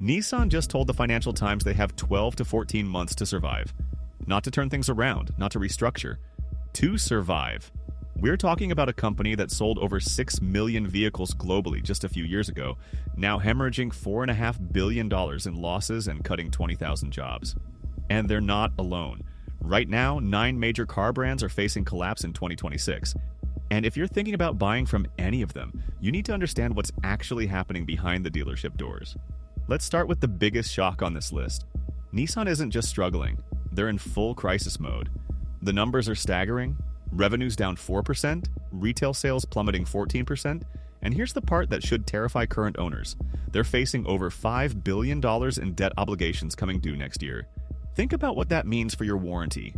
Nissan just told the Financial Times they have 12 to 14 months to survive. Not to turn things around, not to restructure. To survive. We're talking about a company that sold over 6 million vehicles globally just a few years ago, now hemorrhaging $4.5 billion in losses and cutting 20,000 jobs. And they're not alone. Right now, 9 major car brands are facing collapse in 2026. And if you're thinking about buying from any of them, you need to understand what's actually happening behind the dealership doors. Let's start with the biggest shock on this list. Nissan isn't just struggling, they're in full crisis mode. The numbers are staggering. Revenue's down 4%, retail sales plummeting 14%, and here's the part that should terrify current owners. They're facing over $5 billion in debt obligations coming due next year. Think about what that means for your warranty,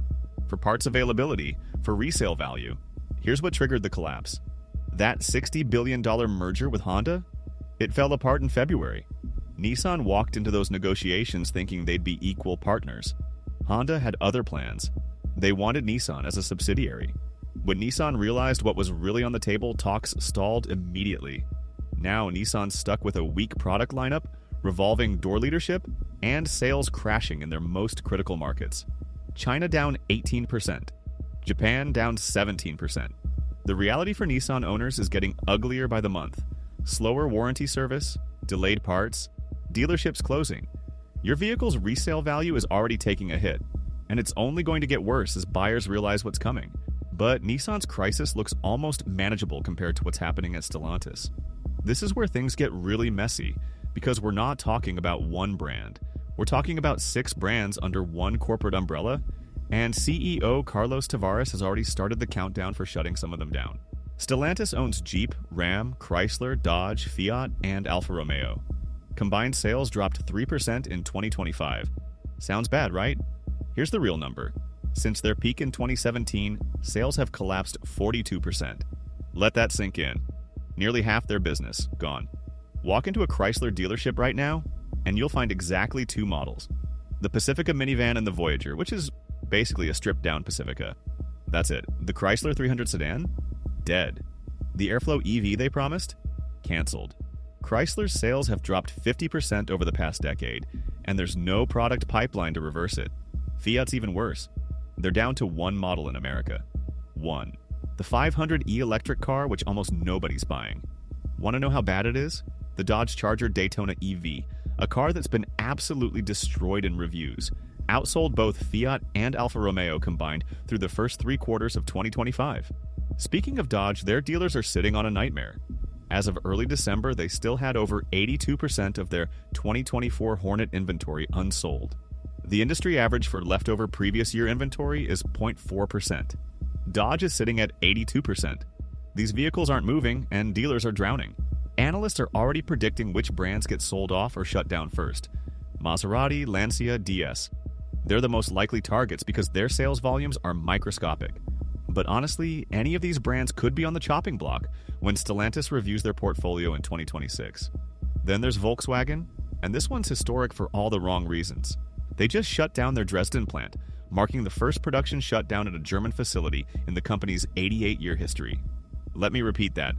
for parts availability, for resale value. Here's what triggered the collapse. That $60 billion merger with Honda? It fell apart in February. Nissan walked into those negotiations thinking they'd be equal partners. Honda had other plans. They wanted Nissan as a subsidiary. When Nissan realized what was really on the table, talks stalled immediately. Now Nissan's stuck with a weak product lineup, revolving door leadership, and sales crashing in their most critical markets. China down 18%. Japan down 17%. The reality for Nissan owners is getting uglier by the month. Slower warranty service, delayed parts, dealerships closing. Your vehicle's resale value is already taking a hit, and it's only going to get worse as buyers realize what's coming. But Nissan's crisis looks almost manageable compared to what's happening at Stellantis. This is where things get really messy, because we're not talking about one brand. We're talking about 6 brands under one corporate umbrella, and CEO Carlos Tavares has already started the countdown for shutting some of them down. Stellantis owns Jeep, Ram, Chrysler, Dodge, Fiat, and Alfa Romeo. Combined sales dropped 3% in 2025. Sounds bad, right? Here's the real number. Since their peak in 2017, sales have collapsed 42%. Let that sink in. Nearly half their business gone. Walk into a Chrysler dealership right now, and you'll find exactly 2 models. The Pacifica minivan and the Voyager, which is basically a stripped-down Pacifica. That's it. The Chrysler 300 sedan? Dead. The Airflow EV they promised? Cancelled. Chrysler's sales have dropped 50% over the past decade, and there's no product pipeline to reverse it. Fiat's even worse. They're down to 1 model in America. 1. The 500e electric car, which almost nobody's buying. Want to know how bad it is? The Dodge Charger Daytona EV, a car that's been absolutely destroyed in reviews, outsold both Fiat and Alfa Romeo combined through the first 3 quarters of 2025. Speaking of Dodge, their dealers are sitting on a nightmare. As of early December, they still had over 82% of their 2024 Hornet inventory unsold. The industry average for leftover previous year inventory is 0.4%. Dodge is sitting at 82%. These vehicles aren't moving, and dealers are drowning. Analysts are already predicting which brands get sold off or shut down first. Maserati, Lancia, DS. They're the most likely targets because their sales volumes are microscopic. But honestly, any of these brands could be on the chopping block when Stellantis reviews their portfolio in 2026. Then there's Volkswagen, and this one's historic for all the wrong reasons. They just shut down their Dresden plant, marking the first production shutdown at a German facility in the company's 88-year history. Let me repeat that.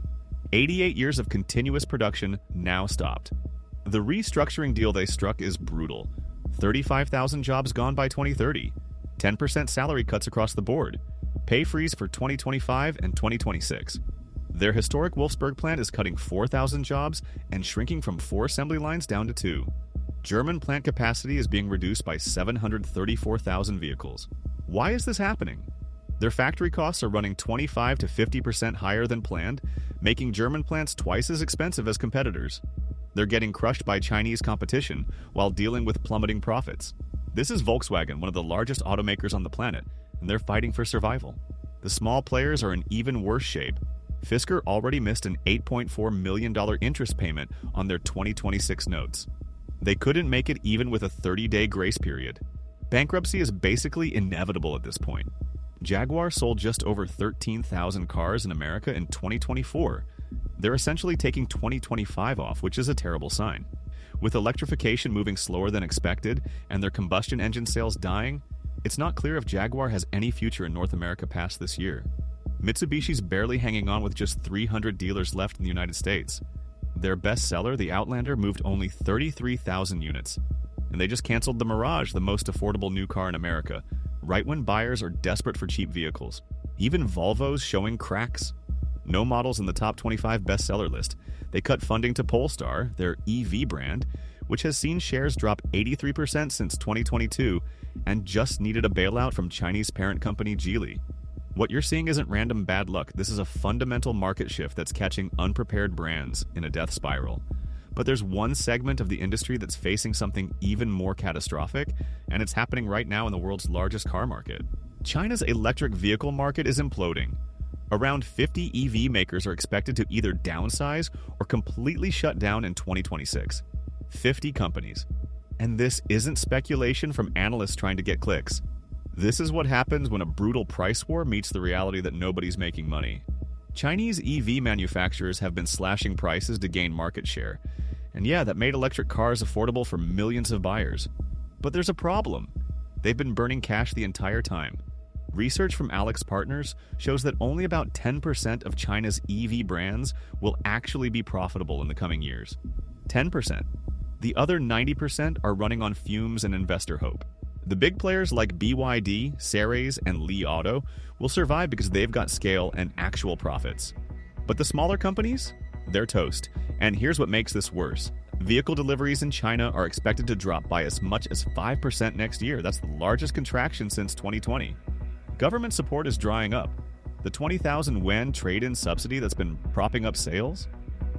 88 years of continuous production now stopped. The restructuring deal they struck is brutal. 35,000 jobs gone by 2030. 10% salary cuts across the board. Pay freeze for 2025 and 2026. Their historic Wolfsburg plant is cutting 4,000 jobs and shrinking from 4 assembly lines down to 2. German plant capacity is being reduced by 734,000 vehicles. Why is this happening? Their factory costs are running 25 to 50% higher than planned, making German plants twice as expensive as competitors. They're getting crushed by Chinese competition while dealing with plummeting profits. This is Volkswagen, one of the largest automakers on the planet, and they're fighting for survival. The small players are in even worse shape. Fisker already missed an $8.4 million interest payment on their 2026 notes. They couldn't make it even with a 30-day grace period. Bankruptcy is basically inevitable at this point. Jaguar sold just over 13,000 cars in America in 2024. They're essentially taking 2025 off, which is a terrible sign. With electrification moving slower than expected and their combustion engine sales dying, it's not clear if Jaguar has any future in North America past this year. Mitsubishi's barely hanging on with just 300 dealers left in the United States. Their bestseller, the Outlander, moved only 33,000 units. And they just canceled the Mirage, the most affordable new car in America, right when buyers are desperate for cheap vehicles. Even Volvo's showing cracks. No models in the top 25 bestseller list. They cut funding to Polestar, their EV brand, which has seen shares drop 83% since 2022 and just needed a bailout from Chinese parent company Geely. What you're seeing isn't random bad luck. This is a fundamental market shift that's catching unprepared brands in a death spiral. But there's one segment of the industry that's facing something even more catastrophic, and it's happening right now in the world's largest car market. China's electric vehicle market is imploding. Around 50 EV makers are expected to either downsize or completely shut down in 2026. 50 companies. And this isn't speculation from analysts trying to get clicks. This is what happens when a brutal price war meets the reality that nobody's making money. Chinese EV manufacturers have been slashing prices to gain market share. And yeah, that made electric cars affordable for millions of buyers. But there's a problem. They've been burning cash the entire time. Research from Alex Partners shows that only about 10% of China's EV brands will actually be profitable in the coming years. 10%. The other 90% are running on fumes and investor hope. The big players like BYD, Ceres, and Li Auto will survive because they've got scale and actual profits. But the smaller companies? They're toast. And here's what makes this worse. Vehicle deliveries in China are expected to drop by as much as 5% next year. That's the largest contraction since 2020. Government support is drying up. The 20,000 yuan trade-in subsidy that's been propping up sales?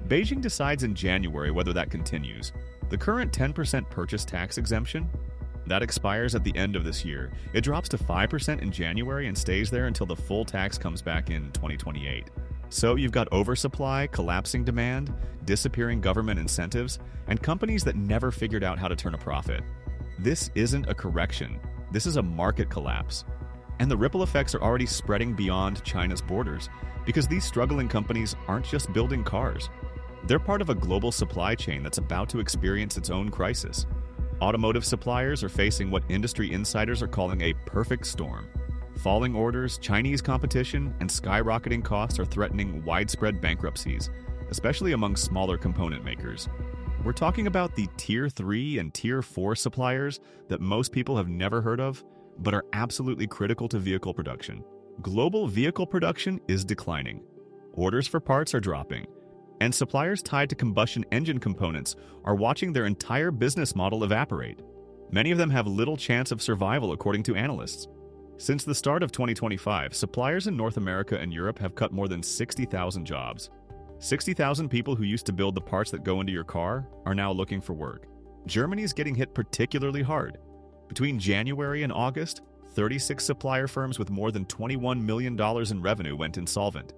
Beijing decides in January whether that continues. The current 10% purchase tax exemption? That expires at the end of this year. It drops to 5% in January and stays there until the full tax comes back in 2028. So you've got oversupply, collapsing demand, disappearing government incentives, and companies that never figured out how to turn a profit. This isn't a correction. This is a market collapse. And the ripple effects are already spreading beyond China's borders, because these struggling companies aren't just building cars. They're part of a global supply chain that's about to experience its own crisis. Automotive suppliers are facing what industry insiders are calling a perfect storm. Falling orders, Chinese competition, and skyrocketing costs are threatening widespread bankruptcies, especially among smaller component makers. We're talking about the Tier 3 and Tier 4 suppliers that most people have never heard of, but are absolutely critical to vehicle production. Global vehicle production is declining. Orders for parts are dropping. And suppliers tied to combustion engine components are watching their entire business model evaporate. Many of them have little chance of survival, according to analysts. Since the start of 2025, suppliers in North America and Europe have cut more than 60,000 jobs. 60,000 people who used to build the parts that go into your car are now looking for work. Germany is getting hit particularly hard. Between January and August, 36 supplier firms with more than $21 million in revenue went insolvent,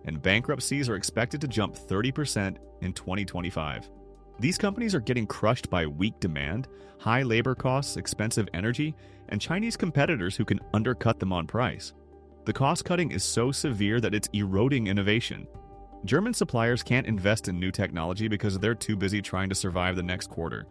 and bankruptcies are expected to jump 30% in 2025. These companies are getting crushed by weak demand, high labor costs, expensive energy, and Chinese competitors who can undercut them on price. The cost cutting is so severe that it's eroding innovation. German suppliers can't invest in new technology because they're too busy trying to survive the next quarter.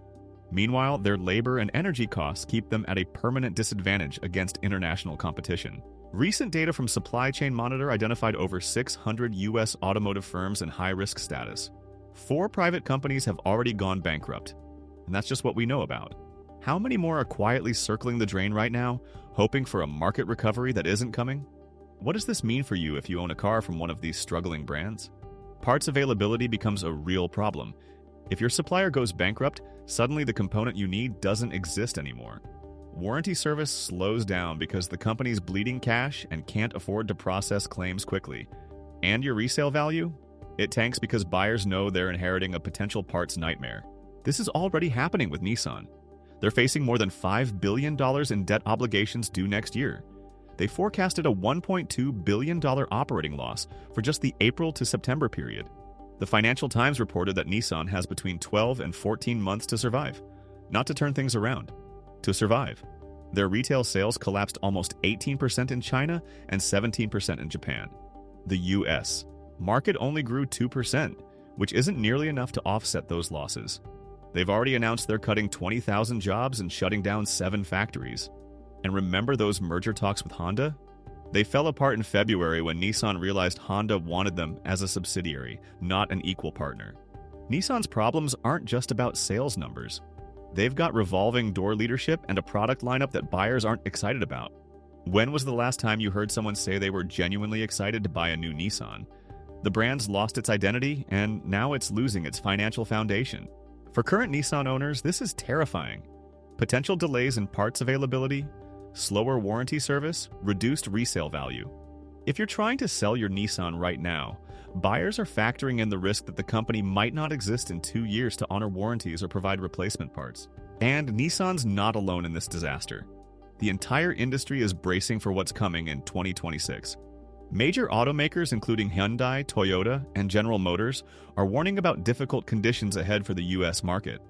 Meanwhile, their labor and energy costs keep them at a permanent disadvantage against international competition. Recent data from Supply Chain Monitor identified over 600 U.S. automotive firms in high-risk status. 4 private companies have already gone bankrupt, and that's just what we know about. How many more are quietly circling the drain right now, hoping for a market recovery that isn't coming? What does this mean for you if you own a car from one of these struggling brands? Parts availability becomes a real problem. If your supplier goes bankrupt, suddenly the component you need doesn't exist anymore. Warranty service slows down because the company's bleeding cash and can't afford to process claims quickly. And your resale value? It tanks because buyers know they're inheriting a potential parts nightmare. This is already happening with Nissan. They're facing more than $5 billion in debt obligations due next year. They forecasted a $1.2 billion operating loss for just the April to September period. The Financial Times reported that Nissan has between 12 and 14 months to survive, not to turn things around, to survive. Their retail sales collapsed almost 18% in China and 17% in Japan. The US market only grew 2%, which isn't nearly enough to offset those losses. They've already announced they're cutting 20,000 jobs and shutting down 7 factories. And remember those merger talks with Honda? They fell apart in February when Nissan realized Honda wanted them as a subsidiary, not an equal partner. Nissan's problems aren't just about sales numbers. They've got revolving door leadership and a product lineup that buyers aren't excited about. When was the last time you heard someone say they were genuinely excited to buy a new Nissan? The brand's lost its identity, and now it's losing its financial foundation. For current Nissan owners, this is terrifying. Potential delays in parts availability, slower warranty service, reduced resale value. If you're trying to sell your Nissan right now, buyers are factoring in the risk that the company might not exist in 2 years to honor warranties or provide replacement parts. And Nissan's not alone in this disaster. The entire industry is bracing for what's coming in 2026. Major automakers including Hyundai, Toyota, and General Motors are warning about difficult conditions ahead for the U.S. market.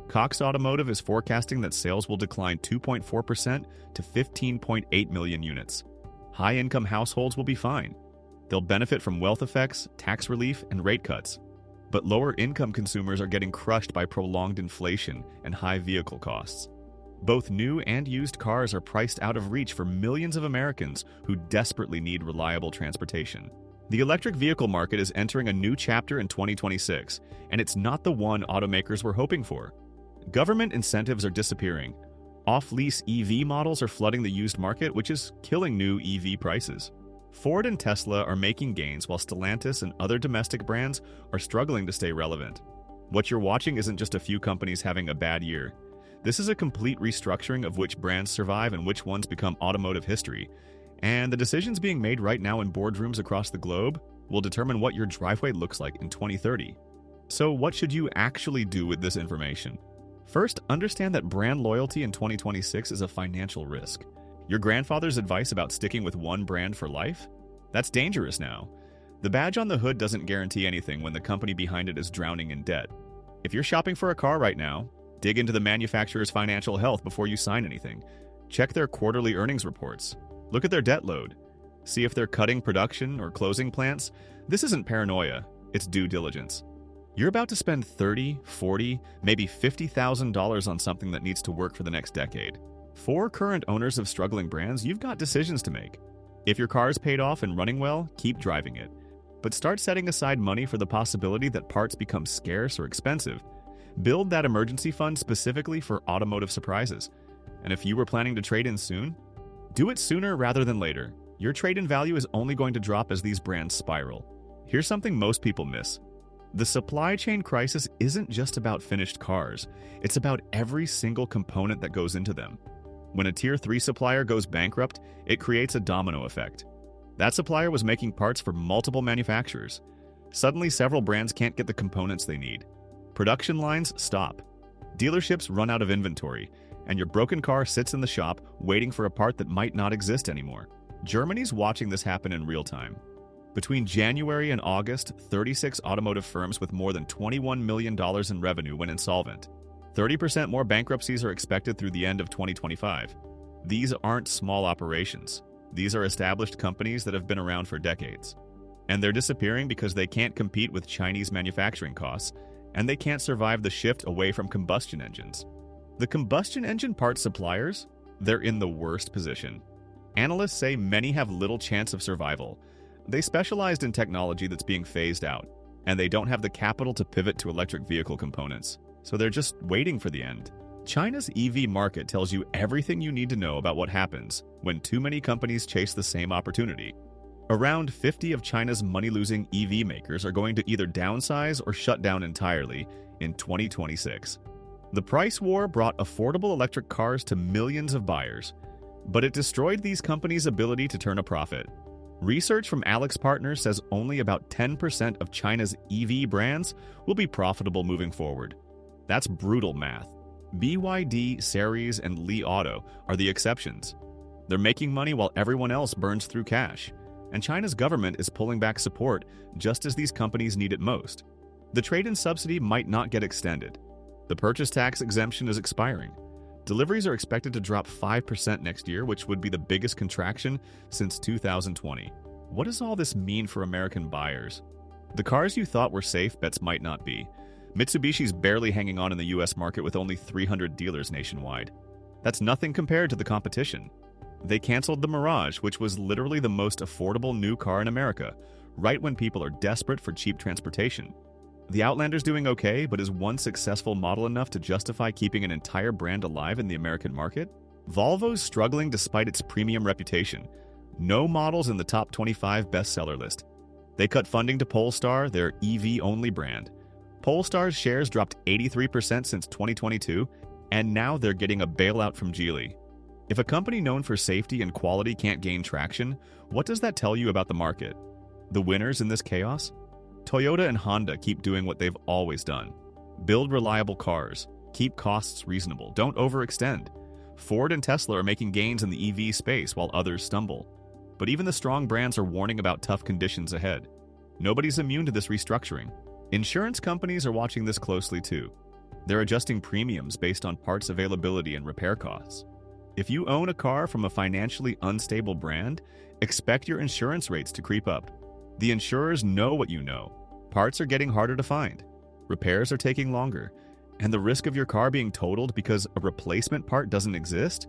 Cox Automotive is forecasting that sales will decline 2.4% to 15.8 million units. High-income households will be fine. They'll benefit from wealth effects, tax relief, and rate cuts. But lower-income consumers are getting crushed by prolonged inflation and high vehicle costs. Both new and used cars are priced out of reach for millions of Americans who desperately need reliable transportation. The electric vehicle market is entering a new chapter in 2026, and it's not the one automakers were hoping for. Government incentives are disappearing. Off-lease EV models are flooding the used market, which is killing new EV prices. Ford and Tesla are making gains while Stellantis and other domestic brands are struggling to stay relevant. What you're watching isn't just a few companies having a bad year. This is a complete restructuring of which brands survive and which ones become automotive history. And the decisions being made right now in boardrooms across the globe will determine what your driveway looks like in 2030. So what should you actually do with this information? First, understand that brand loyalty in 2026 is a financial risk. Your grandfather's advice about sticking with one brand for life? That's dangerous now. The badge on the hood doesn't guarantee anything when the company behind it is drowning in debt. If you're shopping for a car right now, dig into the manufacturer's financial health before you sign anything. Check their quarterly earnings reports. Look at their debt load. See if they're cutting production or closing plants. This isn't paranoia, it's due diligence. You're about to spend $30, $40, maybe $50,000 on something that needs to work for the next decade. For current owners of struggling brands, you've got decisions to make. If your car's paid off and running well, keep driving it. But start setting aside money for the possibility that parts become scarce or expensive. Build that emergency fund specifically for automotive surprises. And if you were planning to trade in soon, do it sooner rather than later. Your trade-in value is only going to drop as these brands spiral. Here's something most people miss. The supply chain crisis isn't just about finished cars. It's about every single component that goes into them. When a Tier 3 supplier goes bankrupt, it creates a domino effect. That supplier was making parts for multiple manufacturers. Suddenly, several brands can't get the components they need. Production lines stop. Dealerships run out of inventory, and your broken car sits in the shop waiting for a part that might not exist anymore. Germany's watching this happen in real time. Between January and August, 36 automotive firms with more than $21 million in revenue went insolvent. 30% more bankruptcies are expected through the end of 2025. These aren't small operations. These are established companies that have been around for decades. And they're disappearing because they can't compete with Chinese manufacturing costs, and they can't survive the shift away from combustion engines. The combustion engine parts suppliers, they're in the worst position. Analysts say many have little chance of survival. They specialized in technology that's being phased out, and they don't have the capital to pivot to electric vehicle components, so they're just waiting for the end. China's EV market tells you everything you need to know about what happens when too many companies chase the same opportunity. Around 50 of China's money-losing EV makers are going to either downsize or shut down entirely in 2026. The price war brought affordable electric cars to millions of buyers, but it destroyed these companies' ability to turn a profit. Research from Alex Partners says only about 10% of China's EV brands will be profitable moving forward. That's brutal math. BYD, Seres, and Li Auto are the exceptions. They're making money while everyone else burns through cash, and China's government is pulling back support just as these companies need it most. The trade-in subsidy might not get extended. The purchase tax exemption is expiring. Deliveries are expected to drop 5% next year, which would be the biggest contraction since 2020. What does all this mean for American buyers? The cars you thought were safe bets might not be. Mitsubishi's barely hanging on in the US market with only 300 dealers nationwide. That's nothing compared to the competition. They canceled the Mirage, which was literally the most affordable new car in America, right when people are desperate for cheap transportation. The Outlander's doing okay, but is one successful model enough to justify keeping an entire brand alive in the American market? Volvo's struggling despite its premium reputation. No models in the top 25 bestseller list. They cut funding to Polestar, their EV-only brand. Polestar's shares dropped 83% since 2022, and now they're getting a bailout from Geely. If a company known for safety and quality can't gain traction, what does that tell you about the market? The winners in this chaos? Toyota and Honda keep doing what they've always done. Build reliable cars. Keep costs reasonable. Don't overextend. Ford and Tesla are making gains in the EV space while others stumble. But even the strong brands are warning about tough conditions ahead. Nobody's immune to this restructuring. Insurance companies are watching this closely too. They're adjusting premiums based on parts availability and repair costs. If you own a car from a financially unstable brand, expect your insurance rates to creep up. The insurers know what you know. Parts are getting harder to find. Repairs are taking longer. And the risk of your car being totaled because a replacement part doesn't exist?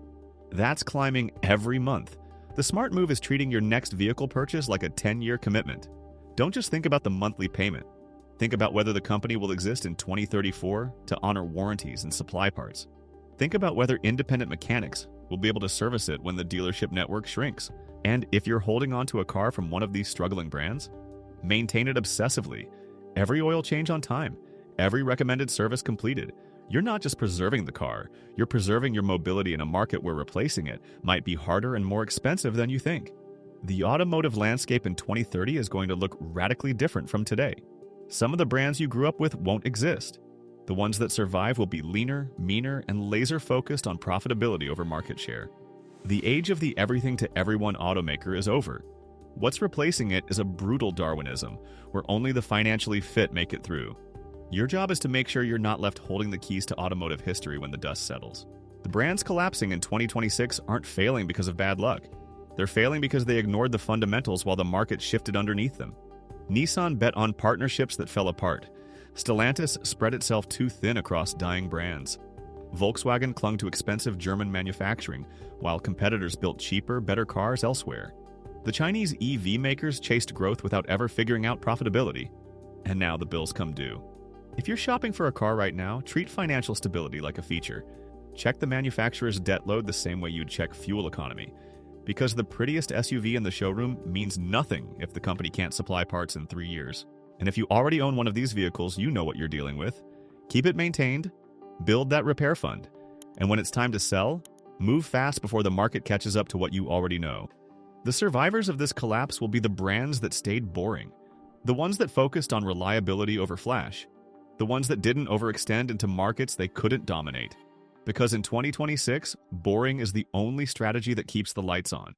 That's climbing every month. The smart move is treating your next vehicle purchase like a 10-year commitment. Don't just think about the monthly payment. Think about whether the company will exist in 2034 to honor warranties and supply parts. Think about whether independent mechanics will be able to service it when the dealership network shrinks. And if you're holding on to a car from one of these struggling brands, maintain it obsessively. Every oil change on time, every recommended service completed. You're not just preserving the car, you're preserving your mobility in a market where replacing it might be harder and more expensive than you think. The automotive landscape in 2030 is going to look radically different from today. Some of the brands you grew up with won't exist. The ones that survive will be leaner, meaner, and laser-focused on profitability over market share. The age of the everything-to-everyone automaker is over. What's replacing it is a brutal Darwinism, where only the financially fit make it through. Your job is to make sure you're not left holding the keys to automotive history when the dust settles. The brands collapsing in 2026 aren't failing because of bad luck. They're failing because they ignored the fundamentals while the market shifted underneath them. Nissan bet on partnerships that fell apart. Stellantis spread itself too thin across dying brands. Volkswagen clung to expensive German manufacturing, while competitors built cheaper, better cars elsewhere. The Chinese EV makers chased growth without ever figuring out profitability. And now the bills come due. If you're shopping for a car right now, treat financial stability like a feature. Check the manufacturer's debt load the same way you'd check fuel economy. Because the prettiest SUV in the showroom means nothing if the company can't supply parts in 3 years. And if you already own one of these vehicles, you know what you're dealing with. Keep it maintained, build that repair fund, and when it's time to sell, move fast before the market catches up to what you already know. The survivors of this collapse will be the brands that stayed boring, the ones that focused on reliability over flash, the ones that didn't overextend into markets they couldn't dominate. Because in 2026, boring is the only strategy that keeps the lights on.